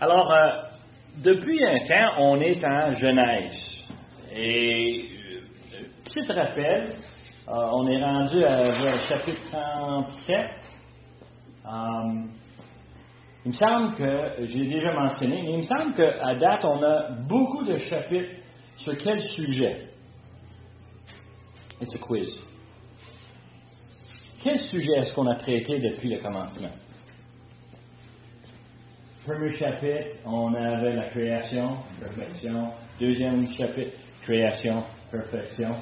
Alors, depuis un temps, on est en Genèse. Et, petit rappel, on est rendu au chapitre 37. Il me semble que, j'ai déjà mentionné, mais il me semble qu'à date, on a beaucoup de chapitres sur quel sujet? It's a quiz. Quel sujet est-ce qu'on a traité depuis le commencement? Premier chapitre, on avait la création, perfection. Deuxième chapitre, création, perfection.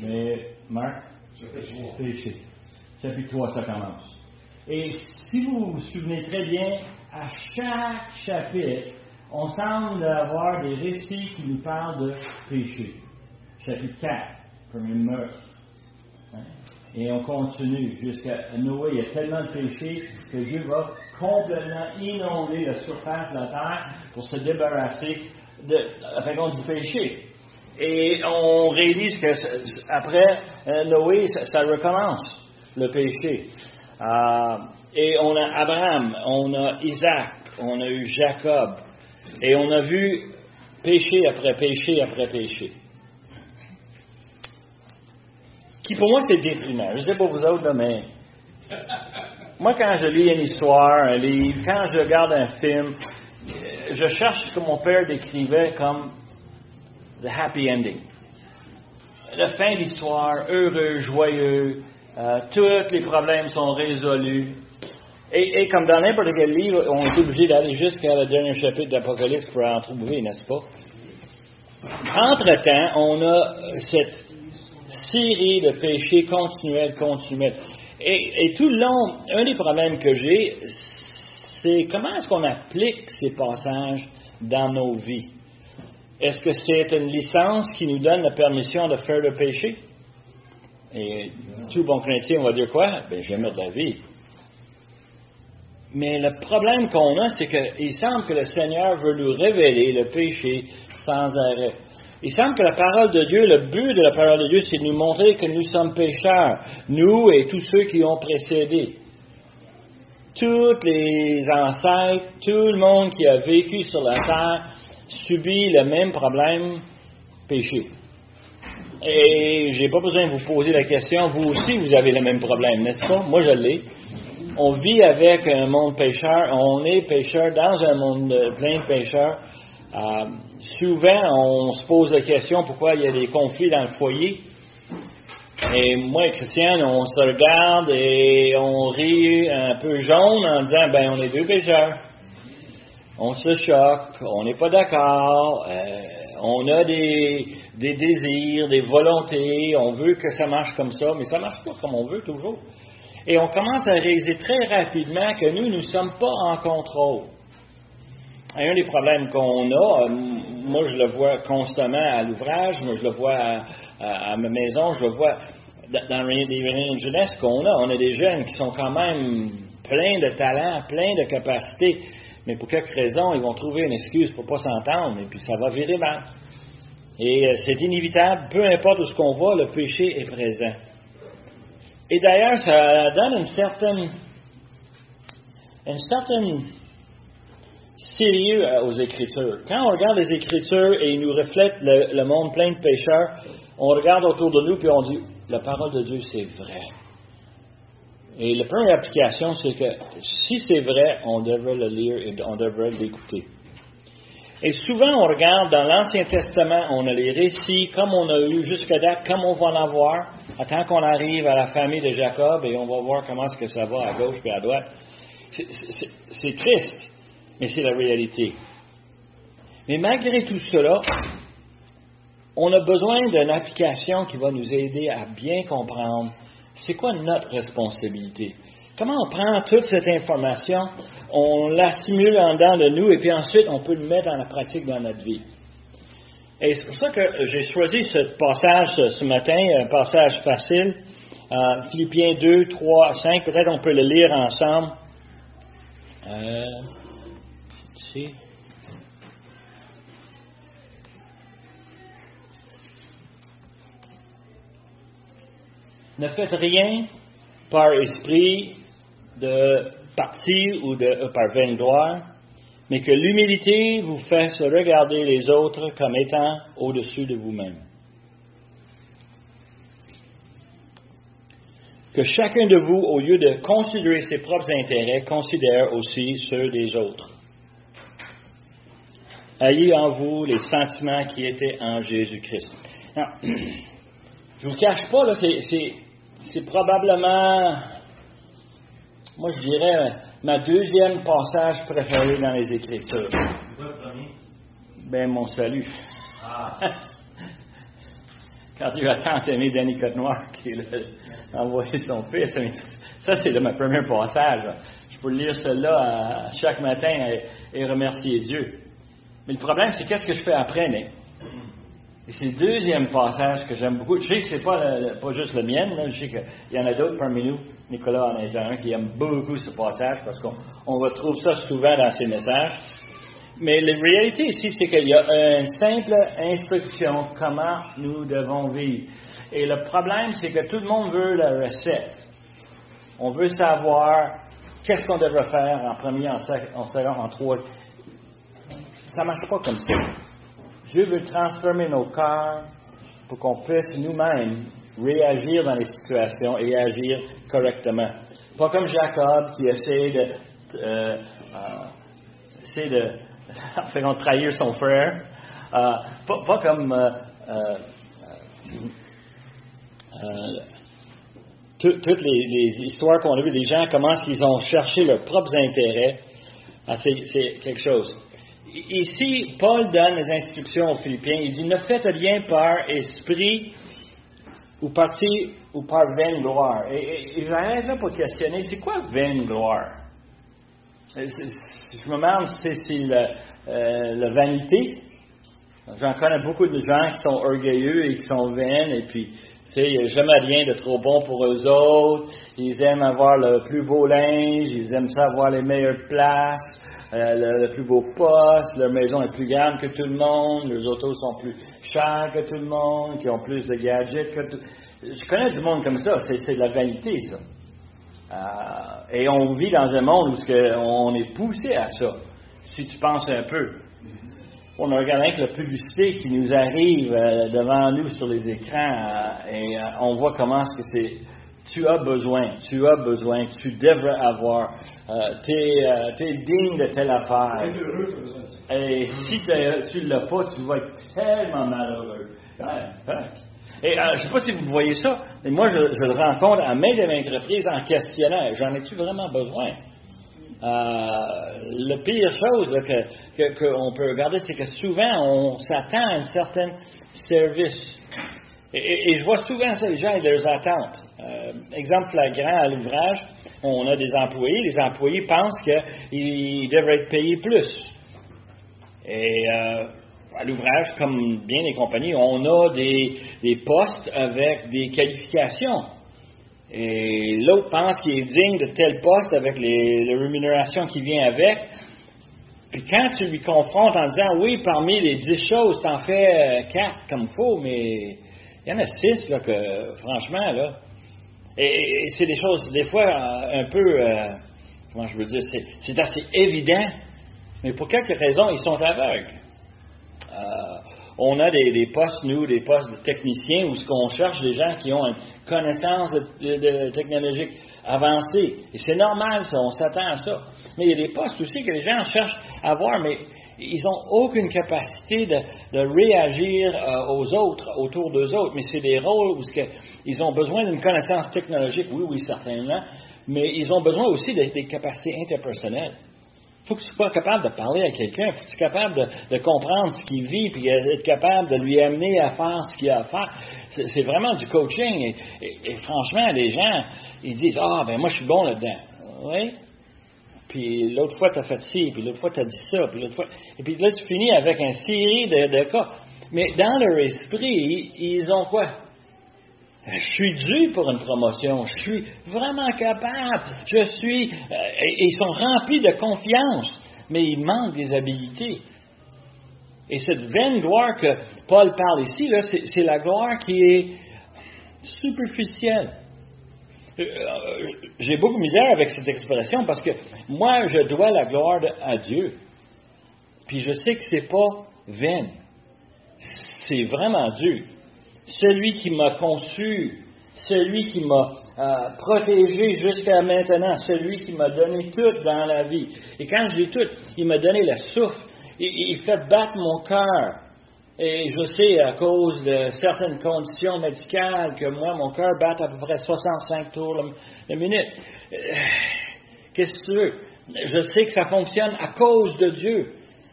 Mais, Marc? Péché. Chapitre 3, ça commence. Et si vous vous souvenez très bien, à chaque chapitre, on semble avoir des récits qui nous parlent de péché. Chapitre 4, premier meurtre. Et on continue jusqu'à Noé. Il y a tellement de péchés que Dieu va complètement inonder la surface de la terre pour se débarrasser du péché. Et on réalise qu'après Noé, ça recommence, le péché. Et on a Abraham, on a Isaac, on a eu Jacob. Et on a vu péché après péché après péché. Qui pour moi c'est déprimant. Je ne sais pas vous autres, là, mais moi quand je lis une histoire, un livre, quand je regarde un film, je cherche ce que mon père décrivait comme the happy ending. La fin de l'histoire, heureux, joyeux, tous les problèmes sont résolus. Et comme dans n'importe quel livre, on est obligé d'aller jusqu'à le dernier chapitre d'Apocalypse pour en trouver, n'est-ce pas? Entre-temps, on a cette série de péchés continuels. Et tout le long, un des problèmes que j'ai, c'est comment est-ce qu'on applique ces passages dans nos vies? Est-ce que c'est une licence qui nous donne la permission de faire le péché? Et tout bon chrétien, on va dire quoi? Ben, je vais mettre la vie. Mais le problème qu'on a, c'est qu'il semble que le Seigneur veut nous révéler le péché sans arrêt. Il semble que la parole de Dieu, le but de la parole de Dieu, c'est de nous montrer que nous sommes pécheurs, nous et tous ceux qui ont précédé. Tous les ancêtres, tout le monde qui a vécu sur la terre subit le même problème, péché. Et j'ai pas besoin de vous poser la question, vous aussi vous avez le même problème, n'est-ce pas? Moi je l'ai. On vit avec un monde pécheur, on est pécheur dans un monde plein de pécheurs. Souvent, on se pose la question pourquoi il y a des conflits dans le foyer. Et moi, et Christiane, on se regarde et on rit un peu jaune en disant, ben, on est deux pécheurs. On se choque, on n'est pas d'accord, on a des désirs, des volontés, on veut que ça marche comme ça, mais ça marche pas comme on veut toujours. Et on commence à réaliser très rapidement que nous ne sommes pas en contrôle. Et un des problèmes qu'on a, moi je le vois constamment à l'ouvrage, moi je le vois à ma maison, je le vois dans les réunions de jeunesse qu'on a. On a des jeunes qui sont quand même pleins de talent, pleins de capacités, mais pour quelque raison, ils vont trouver une excuse pour ne pas s'entendre, et puis ça va virer mal. Et c'est inévitable, peu importe où ce qu'on va, le péché est présent. Et d'ailleurs, ça donne une certaine sérieux aux Écritures. Quand on regarde les Écritures et ils nous reflètent le monde plein de pécheurs, on regarde autour de nous et on dit, la parole de Dieu, c'est vrai. Et la première application, c'est que si c'est vrai, on devrait le lire et on devrait l'écouter. Et souvent, on regarde dans l'Ancien Testament, on a les récits, comme on a eu jusqu'à date, comme on va en avoir, tant qu'on arrive à la famille de Jacob, et on va voir comment est-ce que ça va à gauche et à droite. C'est triste, mais c'est la réalité. Mais malgré tout cela, on a besoin d'une application qui va nous aider à bien comprendre c'est quoi notre responsabilité. Comment on prend toute cette information, on l'assimile en dedans de nous, et puis ensuite on peut le mettre en pratique dans notre vie. Et c'est pour ça que j'ai choisi ce passage ce matin, un passage facile, Philippiens 2, 3, 5, peut-être on peut le lire ensemble. Ici. Ne faites rien par esprit de parti ou par vaine gloire, mais que l'humilité vous fasse regarder les autres comme étant au-dessus de vous-même. Que chacun de vous, au lieu de considérer ses propres intérêts, considère aussi ceux des autres. Ayez en vous les sentiments qui étaient en Jésus-Christ. Non, je ne vous cache pas, là, c'est probablement, moi je dirais, ma deuxième passage préféré dans les Écritures. C'est quoi le premier? Ben, mon salut. Ah. Quand Dieu a tant aimé Danny Côte-Noir qu'il a envoyé son fils. Ça, c'est de ma première passage. Là. Je peux lire cela chaque matin et remercier Dieu. Mais le problème, c'est qu'est-ce que je fais après, Nick? Et c'est le deuxième passage que j'aime beaucoup. Je sais que c'est pas juste le mien, là. Je sais qu'il y en a d'autres parmi nous. Nicolas en est un qui aime beaucoup ce passage parce qu'on retrouve ça souvent dans ses messages. Mais la réalité ici, c'est qu'il y a une simple instruction comment nous devons vivre. Et le problème, c'est que tout le monde veut la recette. On veut savoir qu'est-ce qu'on devrait faire en premier, en second, en trois. Ça ne marche pas comme ça. Dieu veut transformer nos cœurs pour qu'on puisse nous-mêmes réagir dans les situations et agir correctement. Pas comme Jacob qui essaie de trahir son frère. Pas comme toutes les histoires qu'on a vues, les gens, comment ils ont cherché leurs propres intérêts. C'est quelque chose. Ici, Paul donne les instructions aux Philippiens. Il dit, ne faites rien par esprit ou par vaine gloire. Et j'arrête là pour questionner, c'est quoi vaine gloire? Je me demande si c'est la vanité. J'en connais beaucoup de gens qui sont orgueilleux et qui sont vaines, et puis, tu sais, il n'y a jamais rien de trop bon pour eux autres. Ils aiment avoir le plus beau linge, ils aiment ça avoir les meilleures places, le plus beau poste, leur maison est plus grande que tout le monde, leurs autos sont plus chers que tout le monde, qui ont plus de gadgets que tout. Je connais du monde comme ça, c'est de la vanité, ça. Et on vit dans un monde où on est poussé à ça, si tu penses un peu. On a regardé avec la publicité qui nous arrive devant nous sur les écrans et on voit comment est-ce que c'est. Tu as besoin, tu devrais avoir, tu es digne de telle affaire. Et si tu ne l'as pas, tu vas être tellement malheureux. Et je ne sais pas si vous voyez ça, mais moi je le rencontre à maintes reprises en questionnant, j'en ai-tu vraiment besoin? La pire chose là, qu'on peut regarder, c'est que souvent on s'attend à un certain service. Et je vois souvent ça, les gens et leurs attentes. Exemple flagrant à l'ouvrage, on a des employés, les employés pensent qu'ils devraient être payés plus. Et à l'ouvrage, comme bien les compagnies, on a des postes avec des qualifications. Et l'autre pense qu'il est digne de tel poste avec les rémunérations qui vient avec. Puis quand tu lui confrontes en disant, oui, parmi les 10 choses, t'en fais 4 comme il faut, mais il y en a 6, là, que franchement, là. Et c'est des choses, des fois, un peu, comment je veux dire, c'est assez évident, mais pour quelques raisons, ils sont aveugles. On a des postes, nous, des postes de techniciens, où ce qu'on cherche des gens qui ont une connaissance de technologique avancée. Et c'est normal, ça, on s'attend à ça. Mais il y a des postes aussi que les gens cherchent à avoir, mais ils n'ont aucune capacité de réagir aux autres, autour d'eux autres. Mais c'est des rôles où ils ont besoin d'une connaissance technologique, oui, certainement, mais ils ont besoin aussi des capacités interpersonnelles. Il faut que tu sois capable de parler à quelqu'un, il faut que tu sois capable de comprendre ce qu'il vit, puis être capable de lui amener à faire ce qu'il a à faire. C'est vraiment du coaching. Et franchement, les gens, ils disent, ben moi je suis bon là-dedans. Oui. Puis l'autre fois, tu as fait ci, puis l'autre fois, tu as dit ça, puis l'autre fois. Et puis là, tu finis avec une série de cas. Mais dans leur esprit, ils ont quoi? Je suis dû pour une promotion. Je suis vraiment capable. Et ils sont remplis de confiance, mais ils manquent des habiletés. Et cette vaine gloire que Paul parle ici, là, c'est la gloire qui est superficielle. J'ai beaucoup de misère avec cette expression parce que moi, je dois la gloire à Dieu. Puis je sais que c'est pas vain. C'est vraiment Dieu. Celui qui m'a conçu, celui qui m'a protégé jusqu'à maintenant, celui qui m'a donné tout dans la vie. Et quand je dis tout, il m'a donné le souffle. Il fait battre mon cœur. Et je sais, à cause de certaines conditions médicales, que moi, mon cœur bat à peu près 65 tours la minute. Qu'est-ce que tu veux? Je sais que ça fonctionne à cause de Dieu.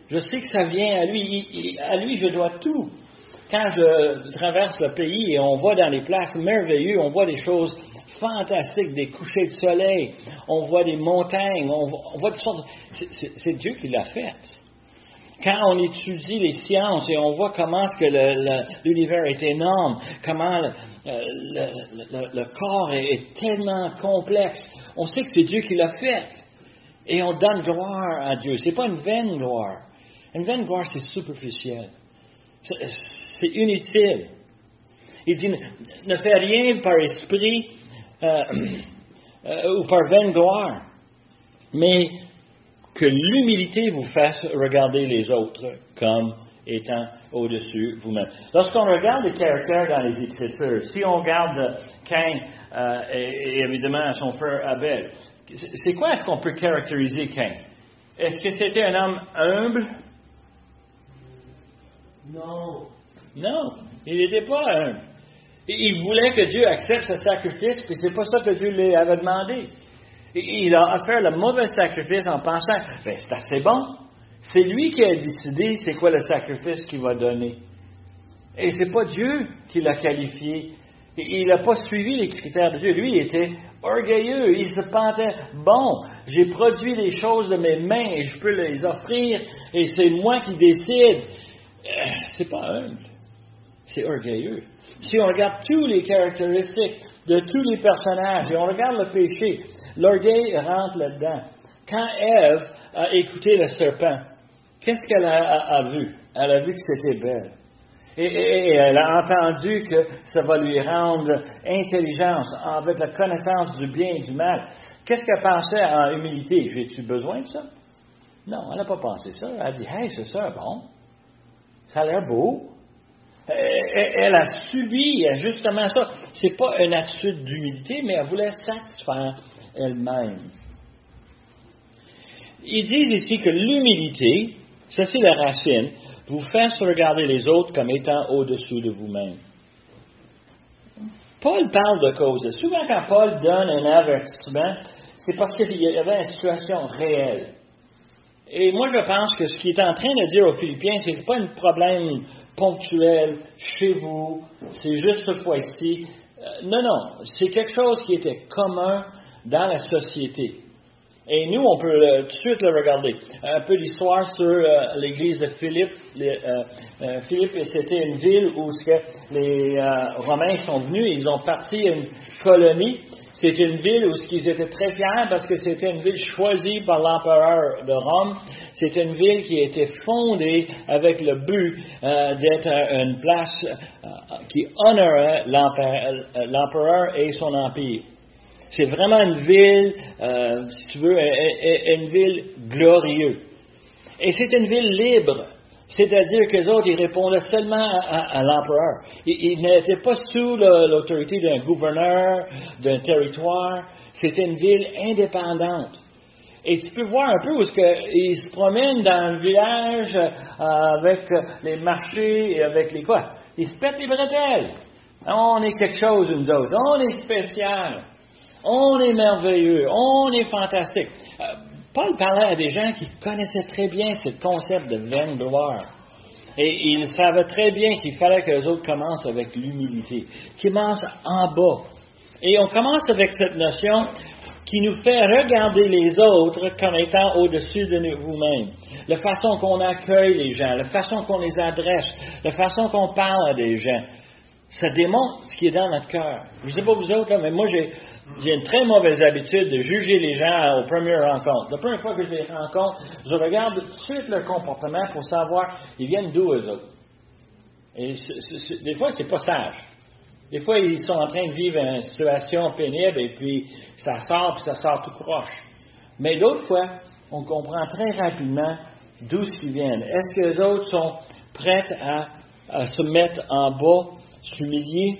Je sais que ça vient à lui. À lui, je dois tout. Quand je traverse le pays et on va dans les places merveilleuses, on voit des choses fantastiques, des couchers de soleil, on voit des montagnes, on voit des choses. C'est Dieu qui l'a fait. Quand on étudie les sciences et on voit comment est-ce que l'univers est énorme, comment le corps est tellement complexe, on sait que c'est Dieu qui l'a fait. Et on donne gloire à Dieu. C'est pas une vaine gloire. Une vaine gloire, c'est superficiel. C'est inutile. Il dit, ne fais rien par esprit ou par vaine gloire, mais que l'humilité vous fasse regarder les autres comme étant au-dessus vous-même. Lorsqu'on regarde les caractères dans les Écritures, si on regarde Caïn et évidemment son frère Abel, c'est quoi est-ce qu'on peut caractériser Caïn? Est-ce que c'était un homme humble? Non, il n'était pas humble. Il voulait que Dieu accepte ce sacrifice, puis c'est pas ça que Dieu lui avait demandé. Il a offert le mauvais sacrifice en pensant, c'est assez bon. C'est lui qui a décidé c'est quoi le sacrifice qu'il va donner. Et c'est pas Dieu qui l'a qualifié. Il n'a pas suivi les critères de Dieu. Lui, il était orgueilleux. Il se pensait, bon, j'ai produit les choses de mes mains et je peux les offrir et c'est moi qui décide. C'est pas humble. C'est orgueilleux. Si on regarde tous les caractéristiques de tous les personnages et on regarde le péché, l'orgueil rentre là-dedans. Quand Ève a écouté le serpent, qu'est-ce qu'elle a vu? Elle a vu que c'était belle. Et elle a entendu que ça va lui rendre intelligence avec la connaissance du bien et du mal. Qu'est-ce qu'elle pensait en humilité? J'ai-tu besoin de ça? Non, elle n'a pas pensé ça. Elle a dit, hey, c'est ça, bon. Ça a l'air beau. Elle a subi justement ça. C'est pas une attitude d'humilité, mais elle voulait satisfaire elle-même. Ils disent ici que l'humilité, ça c'est la racine, vous fait regarder les autres comme étant au-dessous de vous-même. Paul parle de causes. Souvent quand Paul donne un avertissement, c'est parce qu'il y avait une situation réelle. Et moi je pense que ce qu'il est en train de dire aux Philippiens, c'est pas un problème ponctuel chez vous, c'est juste cette fois-ci. Non, c'est quelque chose qui était commun dans la société. Et nous, on peut tout de suite le regarder. Un peu d'histoire sur l'église de Philippe. Philippe, c'était une ville où les Romains sont venus et ils ont parti une colonie. C'est une ville où ils étaient très fiers parce que c'était une ville choisie par l'empereur de Rome. C'était une ville qui a été fondée avec le but d'être une place qui honorait l'empereur et son empire. C'est vraiment une ville, si tu veux, une ville glorieuse. Et c'est une ville libre. C'est-à-dire que les autres, ils répondaient seulement à l'empereur. Ils n'étaient pas sous l'autorité d'un gouverneur, d'un territoire. C'était une ville indépendante. Et tu peux voir un peu où ils se promènent dans le village avec les marchés et avec les quoi. Ils se pètent les bretelles. On est quelque chose, nous autres. On est spécial. On est merveilleux. On est fantastique. Paul parlait à des gens qui connaissaient très bien ce concept de vaine gloire. Et ils savaient très bien qu'il fallait que les autres commencent avec l'humilité, qu'ils commencent en bas. Et on commence avec cette notion qui nous fait regarder les autres comme étant au-dessus de vous-même. La façon qu'on accueille les gens, la façon qu'on les adresse, la façon qu'on parle à des gens. Ça démontre ce qui est dans notre cœur. Je ne sais pas vous autres, là, mais moi, j'ai une très mauvaise habitude de juger les gens aux premières rencontres. La première fois que je les rencontre, je regarde tout de suite leur comportement pour savoir, ils viennent d'où eux autres. Et des fois, c'est pas sage. Des fois, ils sont en train de vivre une situation pénible et puis ça sort tout croche. Mais d'autres fois, on comprend très rapidement d'où ils viennent. Est-ce que les autres sont prêts à se mettre en bas, s'humilier?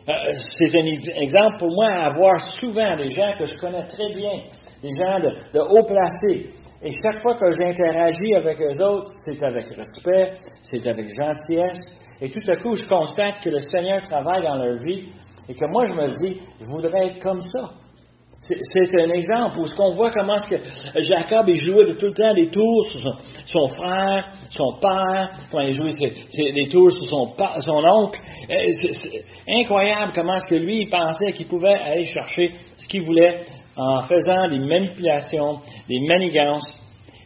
C'est un exemple pour moi à voir souvent des gens que je connais très bien, des gens de haut placés. Et chaque fois que j'interagis avec eux autres, c'est avec respect, c'est avec gentillesse. Et tout à coup, je constate que le Seigneur travaille dans leur vie et que moi, je me dis, je voudrais être comme ça. C'est un exemple où ce qu'on voit comment que Jacob il jouait de tout le temps des tours sur son frère, son père, quand il jouait des tours sur son oncle. C'est incroyable comment est-ce que lui il pensait qu'il pouvait aller chercher ce qu'il voulait en faisant des manipulations, des manigances.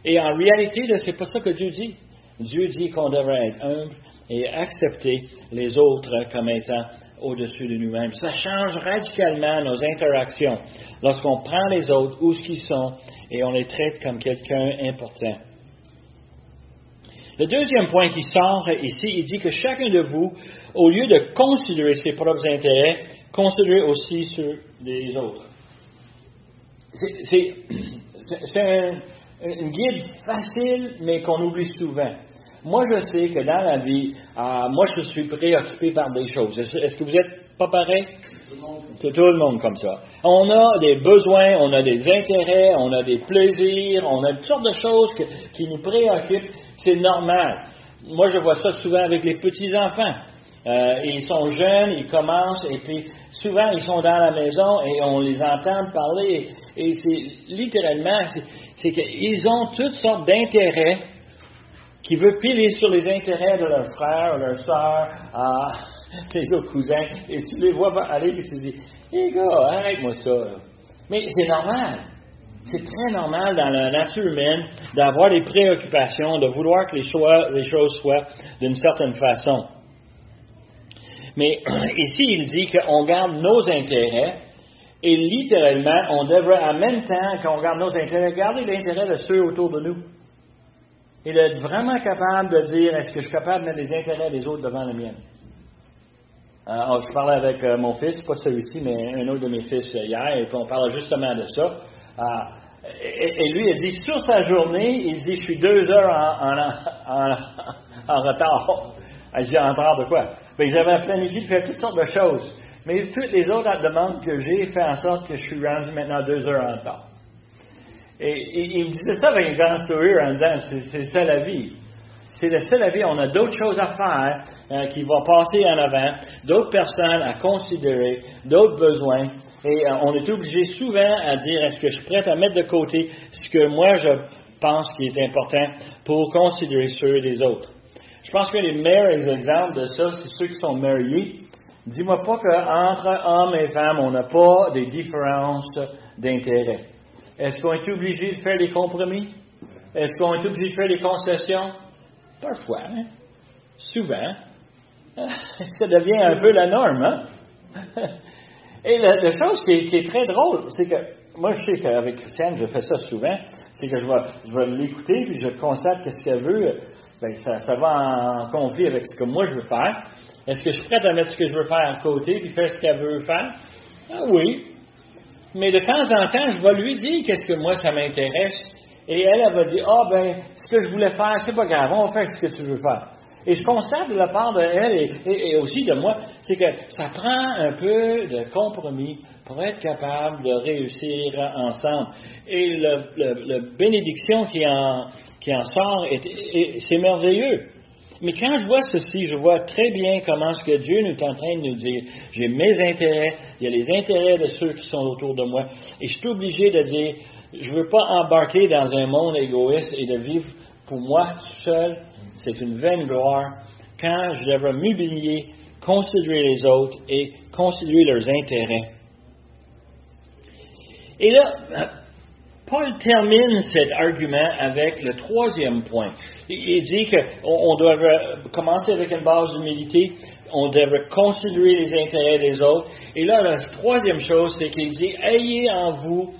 Et en réalité, c'est pas ça que Dieu dit. Dieu dit qu'on devrait être humble et accepter les autres comme étant au-dessus de nous-mêmes. Ça change radicalement nos interactions lorsqu'on prend les autres où ce qu'ils sont et on les traite comme quelqu'un important. Le deuxième point qui sort ici, il dit que chacun de vous, au lieu de considérer ses propres intérêts, considérez aussi ceux des autres. C'est une guide facile, mais qu'on oublie souvent. Moi, je sais que dans la vie, moi, je suis préoccupé par des choses. Est-ce que vous êtes pas pareil? C'est tout le monde comme ça. On a des besoins, on a des intérêts, on a des plaisirs, on a toutes sortes de choses qui nous préoccupent. C'est normal. Moi, je vois ça souvent avec les petits-enfants. Ils sont jeunes, ils commencent, et puis souvent, ils sont dans la maison et on les entend parler. Et c'est littéralement, c'est qu'ils ont toutes sortes d'intérêts qui veulent piler sur les intérêts de leurs frères, leurs sœurs, les autres cousins, et tu les vois aller et tu te dis, les gars, arrête-moi ça. Mais c'est normal. C'est très normal dans la nature humaine d'avoir des préoccupations, de vouloir que les choses soient d'une certaine façon. Mais ici, il dit qu'on garde nos intérêts, et littéralement, on devrait en même temps qu'on garde nos intérêts, garder l'intérêt de ceux autour de nous. Et d'être vraiment capable de dire, est-ce que je suis capable de mettre les intérêts des autres devant les miens? Je parlais avec mon fils, pas celui-ci, mais un autre de mes fils hier, et puis on parlait justement de ça. Et lui, il dit, sur sa journée, il dit, je suis 2 heures en retard. Je dis, en retard de quoi? Bien, j'avais planifié de faire toutes sortes de choses. Mais toutes les autres demandes que j'ai fait en sorte que je suis rendu maintenant 2 heures en retard. Et il me disait ça avec un grand sourire en disant, c'est ça la vie. C'est ça la vie. On a d'autres choses à faire qui vont passer en avant, d'autres personnes à considérer, d'autres besoins. Et on est obligé souvent à dire, est-ce que je suis prêt à mettre de côté ce que moi je pense qui est important pour considérer ceux des autres. Je pense que les meilleurs exemples de ça, c'est ceux qui sont mariés. Dis-moi pas qu'entre hommes et femmes, on n'a pas des différences d'intérêt. Est-ce qu'on est obligé de faire des compromis? Est-ce qu'on est obligé de faire des concessions? Parfois, hein? Souvent. Ça devient un peu la norme, hein? Et la chose qui est très drôle, c'est que moi, je sais qu'avec Christiane, je fais ça souvent, c'est que je vais l'écouter, puis je constate qu'est-ce qu'elle veut. Bien, ça va en conflit avec ce que moi je veux faire. Est-ce que je suis prêt à mettre ce que je veux faire à côté, puis faire ce qu'elle veut faire? Ah oui. Mais de temps en temps, je vais lui dire qu'est-ce que moi, ça m'intéresse. Et elle va dire, ce que je voulais faire, c'est pas grave, on va faire ce que tu veux faire. Et je constate de la part de elle et aussi de moi, c'est que ça prend un peu de compromis pour être capable de réussir ensemble. Et la bénédiction qui en sort, c'est merveilleux. Mais quand je vois ceci, je vois très bien comment ce que Dieu est en train de nous dire. J'ai mes intérêts, il y a les intérêts de ceux qui sont autour de moi. Et je suis obligé de dire, je ne veux pas embarquer dans un monde égoïste et de vivre pour moi tout seul. C'est une vaine gloire. Quand je devrais m'humilier, considérer les autres et considérer leurs intérêts. Et là, Paul termine cet argument avec le troisième point. Il dit qu'on devrait commencer avec une base d'humilité, on devrait considérer les intérêts des autres. Et là, la troisième chose, c'est qu'il dit, ayez en vous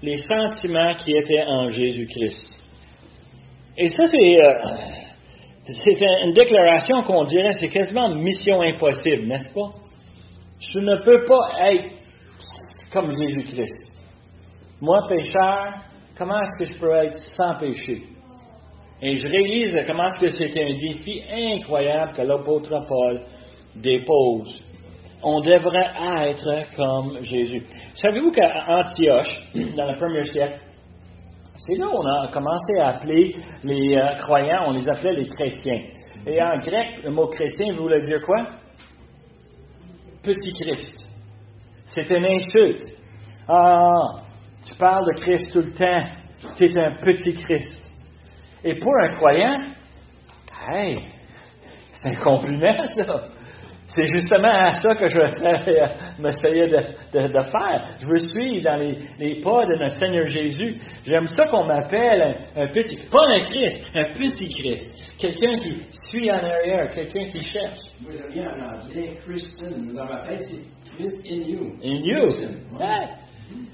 les sentiments qui étaient en Jésus-Christ. Et ça, c'est une déclaration qu'on dirait, c'est quasiment mission impossible, n'est-ce pas? Je ne peux pas être comme Jésus-Christ. Moi, pécheur, comment est-ce que je peux être sans péché? Et je réalise comment est-ce que c'est un défi incroyable que l'apôtre Paul dépose. On devrait être comme Jésus. Savez-vous qu'à Antioche, dans le premier siècle, c'est là où on a commencé à appeler les croyants, on les appelait les chrétiens. Et en grec, le mot chrétien voulait dire quoi? Petit Christ. C'est une insulte. Ah, tu parles de Christ tout le temps. Tu es un petit Christ. Et pour un croyant, hey, c'est un compliment, ça. C'est justement à ça que je m'essayais de faire. Je veux suivre dans les pas de notre Seigneur Jésus. J'aime ça qu'on m'appelle un petit, pas un Christ, un petit Christ. Quelqu'un qui suit en arrière, quelqu'un qui cherche. Moi, je viens en anglais, Christian. Dans ma tête, c'est Christ in you. In you. Ouais.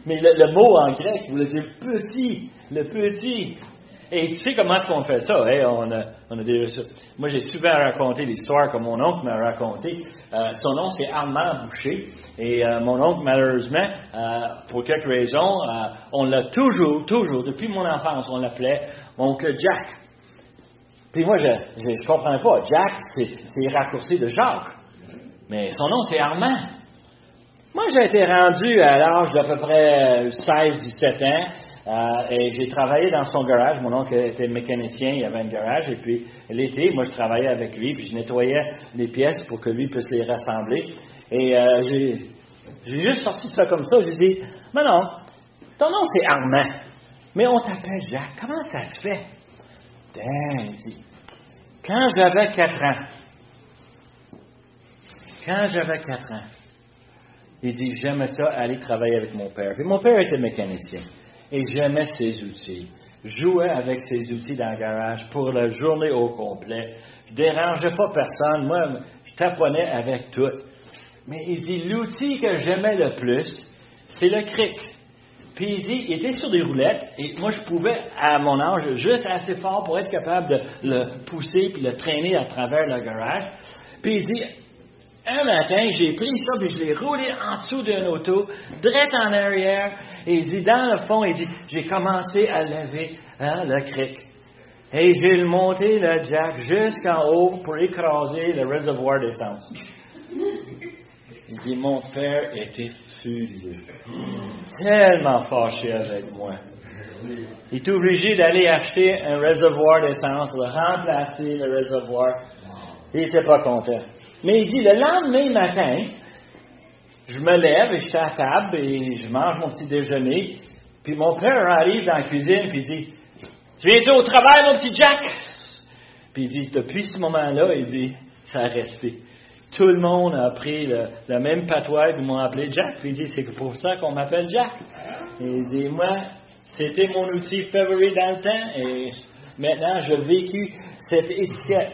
Mais le mot en grec voulait dire petit, le petit. Et tu sais comment est-ce qu'on fait ça? Hein? On a déjà ça. Moi, j'ai souvent raconté l'histoire que mon oncle m'a raconté. Son nom, c'est Armand Boucher. Et mon oncle, malheureusement, pour quelques raisons, on l'a toujours, depuis mon enfance, on l'appelait oncle Jack. Puis moi, je comprends pas. Jack, c'est raccourci de Jacques. Mais son nom, c'est Armand. Moi, j'ai été rendu à l'âge d'à peu près 16-17 ans. Et j'ai travaillé dans son garage. Mon oncle était mécanicien, il avait un garage. Et puis, l'été, moi, je travaillais avec lui. Puis, je nettoyais les pièces pour que lui puisse les rassembler. Et j'ai juste sorti ça comme ça. J'ai dit, mais non, ton nom, c'est Armand. Mais on t'appelle Jacques. Comment ça se fait? Il dit, quand j'avais 4 ans, il dit, j'aimais ça aller travailler avec mon père. Puis mon père était mécanicien. Et j'aimais ses outils. Je jouais avec ses outils dans le garage pour la journée au complet. Je dérangeais pas personne. Moi, je taponnais avec tout. Mais il dit, l'outil que j'aimais le plus, c'est le cric. Puis il dit, il était sur des roulettes. Et moi, je pouvais, à mon âge, juste assez fort pour être capable de le pousser puis le traîner à travers le garage. Puis il dit, un matin, j'ai pris ça, puis je l'ai roulé en dessous d'un auto, direct en arrière, et il dit, dans le fond, il dit, j'ai commencé à lever le cric. Et j'ai monté le jack jusqu'en haut pour écraser le réservoir d'essence. Il dit, mon père était furieux, tellement fâché avec moi. Il est obligé d'aller acheter un réservoir d'essence, de remplacer le réservoir. Il n'était pas content. Mais il dit, le lendemain matin, je me lève et je suis à table et je mange mon petit déjeuner. Puis mon père arrive dans la cuisine puis il dit, tu viens-tu au travail, mon petit Jack? Puis il dit, depuis ce moment-là, il dit, ça a resté. Tout le monde a pris le même patois et ils m'ont appelé Jack. Puis il dit, c'est pour ça qu'on m'appelle Jack. Et il dit, moi, c'était mon outil favori dans le temps et maintenant, j'ai vécu cette étiquette.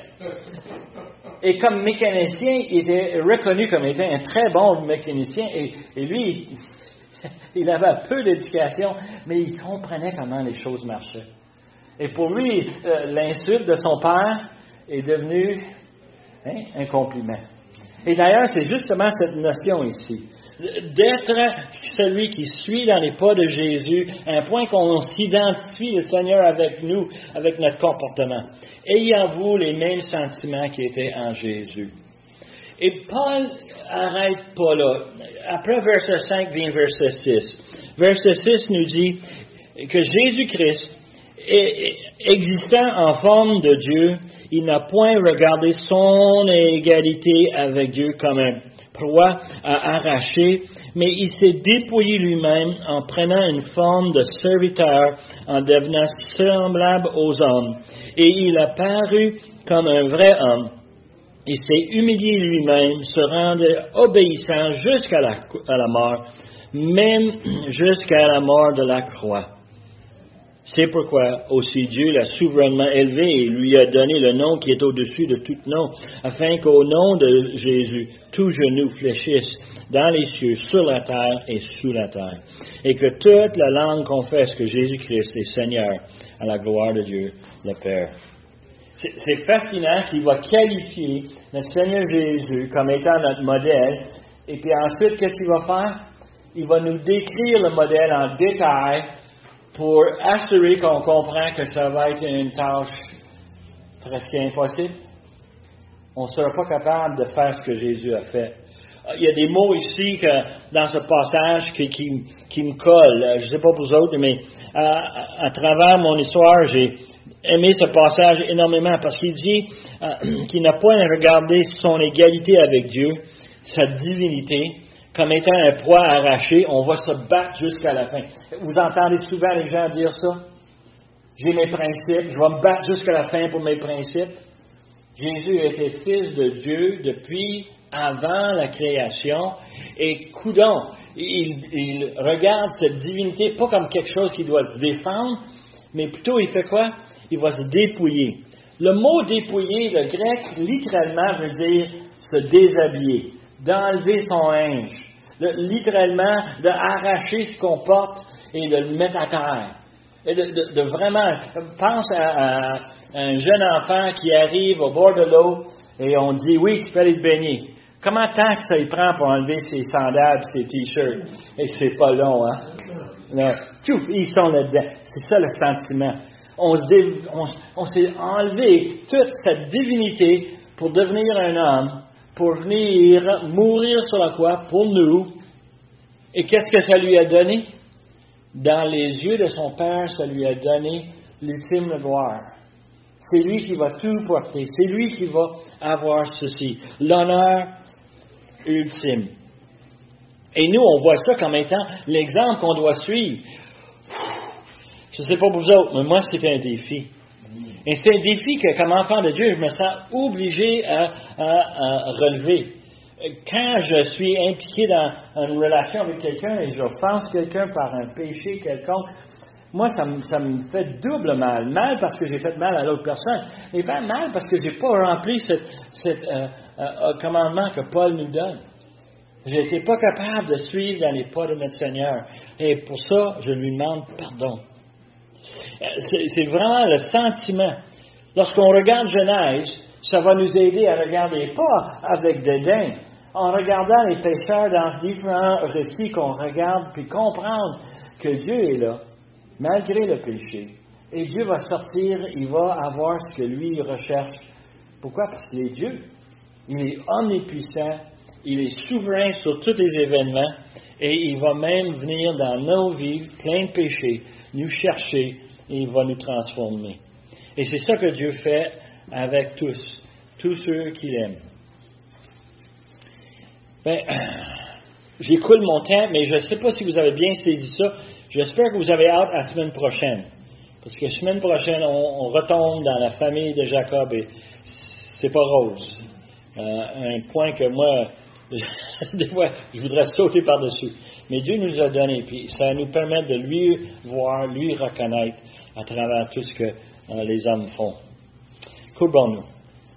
Et comme mécanicien, il était reconnu comme étant un très bon mécanicien. Et lui, il avait peu d'éducation, mais il comprenait comment les choses marchaient. Et pour lui, l'insulte de son père est devenue un compliment. Et d'ailleurs, c'est justement cette notion ici. D'être celui qui suit dans les pas de Jésus, à un point qu'on s'identifie le Seigneur avec nous, avec notre comportement. Ayez en vous les mêmes sentiments qui étaient en Jésus. Et Paul arrête pas là. Après verset 5 vient verset 6. Verset 6 nous dit que Jésus-Christ, existant en forme de Dieu, il n'a point regardé son égalité avec Dieu comme un proie à arracher, mais il s'est dépouillé lui-même en prenant une forme de serviteur, en devenant semblable aux hommes. Et il a paru comme un vrai homme. Il s'est humilié lui-même, se rendant obéissant jusqu'à la mort, même jusqu'à la mort de la croix. C'est pourquoi aussi Dieu l'a souverainement élevé et lui a donné le nom qui est au-dessus de tout nom, afin qu'au nom de Jésus, tout genou fléchisse dans les cieux, sur la terre et sous la terre, et que toute la langue confesse que Jésus-Christ est Seigneur, à la gloire de Dieu, le Père. C'est fascinant qu'il va qualifier notre Seigneur Jésus comme étant notre modèle Et puis ensuite, qu'est-ce qu'il va faire? Il va nous décrire le modèle en détail pour assurer qu'on comprend que ça va être une tâche presque impossible. On ne sera pas capable de faire ce que Jésus a fait. Il y a des mots ici que, dans ce passage qui me collent. Je ne sais pas pour vous autres, mais à travers mon histoire, j'ai aimé ce passage énormément parce qu'il dit qu'il n'a point à regarder son égalité avec Dieu, sa divinité, comme étant un poids arraché. On va se battre jusqu'à la fin. Vous entendez souvent les gens dire ça? J'ai mes principes, je vais me battre jusqu'à la fin pour mes principes. Jésus était fils de Dieu depuis avant la création, et coudonc, il regarde cette divinité pas comme quelque chose qui doit se défendre, mais plutôt il fait quoi? Il va se dépouiller. Le mot dépouiller, le grec, littéralement veut dire se déshabiller, d'enlever son linge, littéralement d'arracher ce qu'on porte et de le mettre à terre. Et de vraiment, pense à un jeune enfant qui arrive au bord de l'eau et on dit, oui, tu peux aller te baigner. Comment tant que ça y prend pour enlever ses sandales et ses t-shirts? Et c'est pas long, hein? Non. Tchouf, ils sont là-dedans. C'est ça le sentiment. On s'est enlevé toute cette divinité pour devenir un homme, pour venir mourir sur la croix pour nous. Et qu'est-ce que ça lui a donné? Dans les yeux de son Père, ça lui a donné l'ultime gloire. C'est lui qui va tout porter. C'est lui qui va avoir ceci. L'honneur ultime. Et nous, on voit ça comme étant l'exemple qu'on doit suivre. Je ne sais pas pour vous autres, mais moi, c'est un défi. Et c'est un défi que, comme enfant de Dieu, je me sens obligé à relever. Quand je suis impliqué dans une relation avec quelqu'un et j'offense quelqu'un par un péché quelconque, moi, ça me fait double mal. Mal parce que j'ai fait mal à l'autre personne, et pas mal parce que je n'ai pas rempli ce commandement que Paul nous donne. Je n'étais pas capable de suivre dans les pas de notre Seigneur. Et pour ça, je lui demande pardon. C'est vraiment le sentiment. Lorsqu'on regarde Genèse, ça va nous aider à regarder, pas avec dédain, en regardant les pécheurs dans différents récits qu'on regarde, puis comprendre que Dieu est là, malgré le péché. Et Dieu va sortir, il va avoir ce que lui recherche. Pourquoi? Parce qu'il est Dieu. Il est omnipuissant, il est souverain sur tous les événements, et il va même venir dans nos vies, plein de péchés, nous chercher, et il va nous transformer. Et c'est ça que Dieu fait avec tous ceux qu'il aime. J'écoule mon temps, mais je ne sais pas si vous avez bien saisi ça. J'espère que vous avez hâte à la semaine prochaine. Parce que la semaine prochaine, on retombe dans la famille de Jacob et c'est pas rose. Un point que moi, des fois, je voudrais sauter par-dessus. Mais Dieu nous a donné, puis ça nous permet de lui voir, lui reconnaître à travers tout ce que les hommes font. Courbons-nous.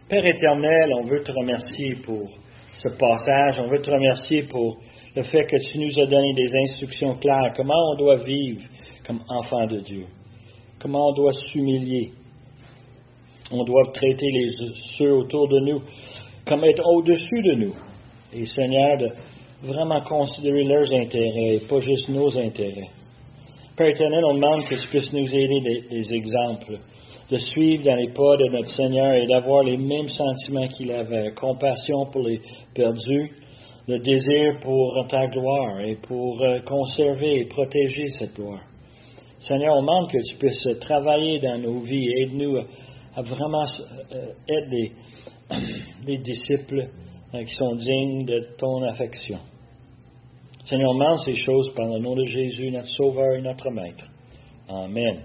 Père éternel, on veut te remercier pour ce passage. On veut te remercier pour le fait que tu nous as donné des instructions claires. Comment on doit vivre comme enfant de Dieu. Comment on doit s'humilier. On doit traiter ceux autour de nous comme être au-dessus de nous. Et Seigneur, de vraiment considérer leurs intérêts et pas juste nos intérêts. Père éternel, on demande que tu puisses nous aider des exemples, de suivre dans les pas de notre Seigneur et d'avoir les mêmes sentiments qu'il avait, compassion pour les perdus, le désir pour ta gloire et pour conserver et protéger cette gloire. Seigneur, on demande que tu puisses travailler dans nos vies, aide-nous à vraiment être des disciples qui sont dignes de ton affection. Seigneur, on demande ces choses par le nom de Jésus, notre Sauveur et notre Maître. Amen.